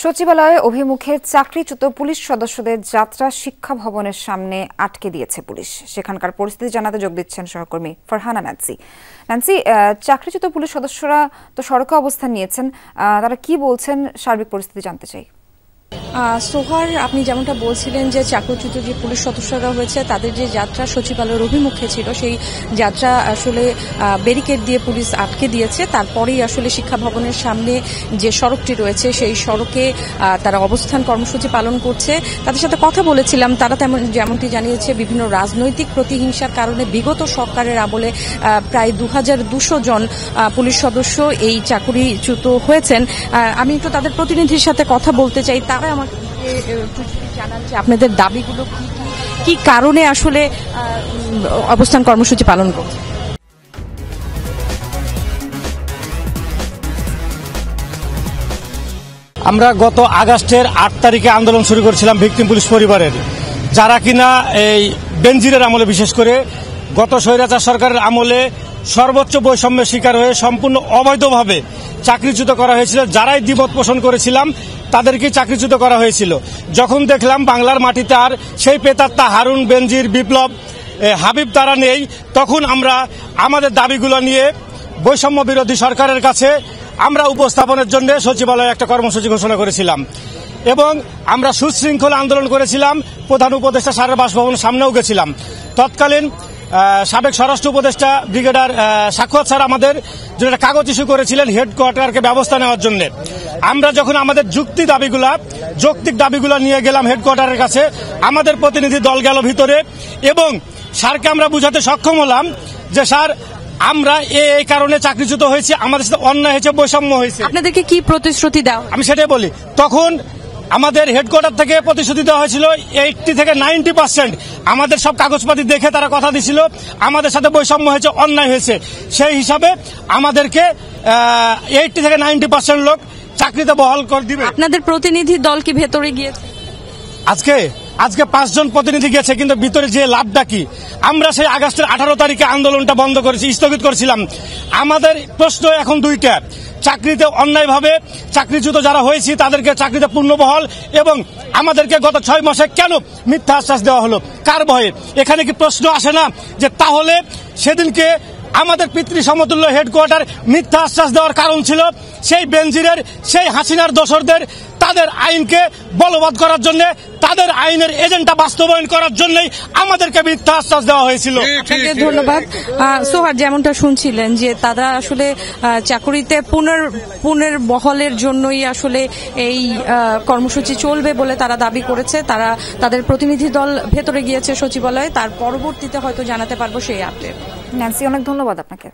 সচিবালয়ে অভিমুখে চাকরিচ্যুত পুলিশ সদস্যদের যাত্রা শিক্ষা ভবনের সামনে আটকে দিয়েছে পুলিশ। সেখানকার পরিস্থিতি জানাতে যোগ দিচ্ছেন সহকর্মী ফারহানা ন্যান্সি। চাকরিচ্যুত পুলিশ সদস্যরা তো সড়কে অবস্থান নিয়েছেন, তারা কি বলছেন সার্বিক পরিস্থিতি জানতে চাই। সোহার, আপনি যেমনটা বলছিলেন যে চাকরিচ্যুত যে পুলিশ সদস্যরা হয়েছে তাদের যে যাত্রা সচিবালয়ের অভিমুখে ছিল, সেই যাত্রা আসলে ব্যারিকেড দিয়ে পুলিশ আটকে দিয়েছে। তারপরেই আসলে শিক্ষা ভবনের সামনে যে সড়কটি রয়েছে সেই সড়কে তারা অবস্থান কর্মসূচি পালন করছে। তাদের সাথে কথা বলেছিলাম, তারা যেমনটি জানিয়েছে বিভিন্ন রাজনৈতিক প্রতিহিংসার কারণে বিগত সরকারের আমলে প্রায় 2200 জন পুলিশ সদস্য এই চাকরিচ্যুত হয়েছেন। আমি একটু তাদের প্রতিনিধির সাথে কথা বলতে চাই। তারা আমাকে জানান যে আপনাদের দাবিগুলো কি কারণে আসলে অবস্থান কর্মসূচি পালন করছে। আমরা গত আগস্টের 8 তারিখে আন্দোলন শুরু করেছিলাম ভিকটিম পুলিশ পরিবারের, যারা কিনা এই বেনজিরের আমলে, বিশেষ করে গত স্বৈরাচার সরকারের আমলে সর্বোচ্চ বৈষম্যের শিকার হয়ে সম্পূর্ণ অবৈধভাবে চাকরিচ্যুত করা হয়েছিল। যারাই দ্বিমত পোষণ করেছিলাম তাদেরকে চাকরিচ্যুত করা হয়েছিল। যখন দেখলাম বাংলার মাটিতে আর সেই প্রেতাত্মা হারুন, বেনজির, বিপ্লব, হাবিব তারা নেই, তখন আমরা আমাদের দাবিগুলো নিয়ে বৈষম্য বিরোধী সরকারের কাছে আমরা উপস্থাপনের জন্য সচিবালয়ে একটা কর্মসূচি ঘোষণা করেছিলাম এবং আমরা সুশৃঙ্খল আন্দোলন করেছিলাম। প্রধান উপদেষ্টা স্যারের বাসভবনের সামনেও গেছিলাম। তৎকালীন সাবেক স্বরাষ্ট্র উপদেষ্টা ব্রিগেডার সাক্ষাৎ স্যার আমাদের জন্য একটা কাগজ ইস্যু করেছিলেন হেডকোয়ার্টারকে ব্যবস্থা নেওয়ার জন্য। আমরা যখন আমাদের যৌক্তিক দাবিগুলা নিয়ে গেলাম হেডকোয়ার্টারের কাছে, আমাদের প্রতিনিধি দল গেল ভিতরে এবং স্যারকে আমরা বুঝাতে সক্ষম হলাম যে স্যার, আমরা এই কারণে চাকরিচ্যুত হয়েছি, আমাদের সাথে অন্যায় হয়েছে, বৈষম্য হয়েছে। আপনাদেরকে কি প্রতিশ্রুতি দেওয়া? আমি সেটাই বলি। তখন আমাদের হেডকোয়ার্টার থেকে প্রতিশ্রুতি দেওয়া হয়েছিল 80 থেকে 90%। আমাদের সব কাগজপাতি দেখে তারা কথা দিছিল আমাদের সাথে বৈষম্য হয়েছে, অন্যায় হয়েছে। সেই হিসাবে আমাদেরকে 80 থেকে 90% লোক চাকরিতে বহাল করে দিবে। আপনাদের প্রতিনিধি দল কি ভেতরে গিয়েছে? আজকে 5 জন প্রতিনিধি গেছে, কিন্তু ভিতরে যে লাভটা কি? আমরা সেই আগস্টের 18 তারিখে আন্দোলনটা বন্ধ করেছি, স্থগিত করেছিলাম। আমাদের প্রশ্ন এখন দুইটা: চাকরিতে অন্যায়ভাবে চাকরিচ্যুত যারা হয়েছি তাদেরকে চাকরিতে পূর্ণবহাল, এবং আমাদেরকে গত 6 মাসে কেন মিথ্যা আশ্বাস দেওয়া হলো, কার ভয়ে? এখানে কি প্রশ্ন আসে না যে তাহলে সেদিনকে আমাদের পিতৃ সমতুল্য হেডকোয়ার্টার মিথ্যা আশ্বাস দেওয়ার কারণ ছিল সেই বেনজিরের, সেই হাসিনার দোসরদের তাদের আইনকে বলবৎ করার জন্য, তাদের আইনের এজেন্ডা বাস্তবায়ন করার জন্যই আমাদেরকে মিথ্যা আশ্বাস দেওয়া হয়েছিল। আপনাকে ধন্যবাদ। সোহার, যেমনটা শুনছিলেন যে তারা আসলে চাকরিতে পুনর্বহালের জন্যই আসলে এই কর্মসূচি চলবে বলে তারা দাবি করেছে। তারা তাদের প্রতিনিধি দল ভেতরে গিয়েছে সচিবালয়ে, তার পরবর্তীতে হয়তো জানাতে পারবো সেই আপডেট। ন্যান্সি, অনেক ধন্যবাদ আপনাকে।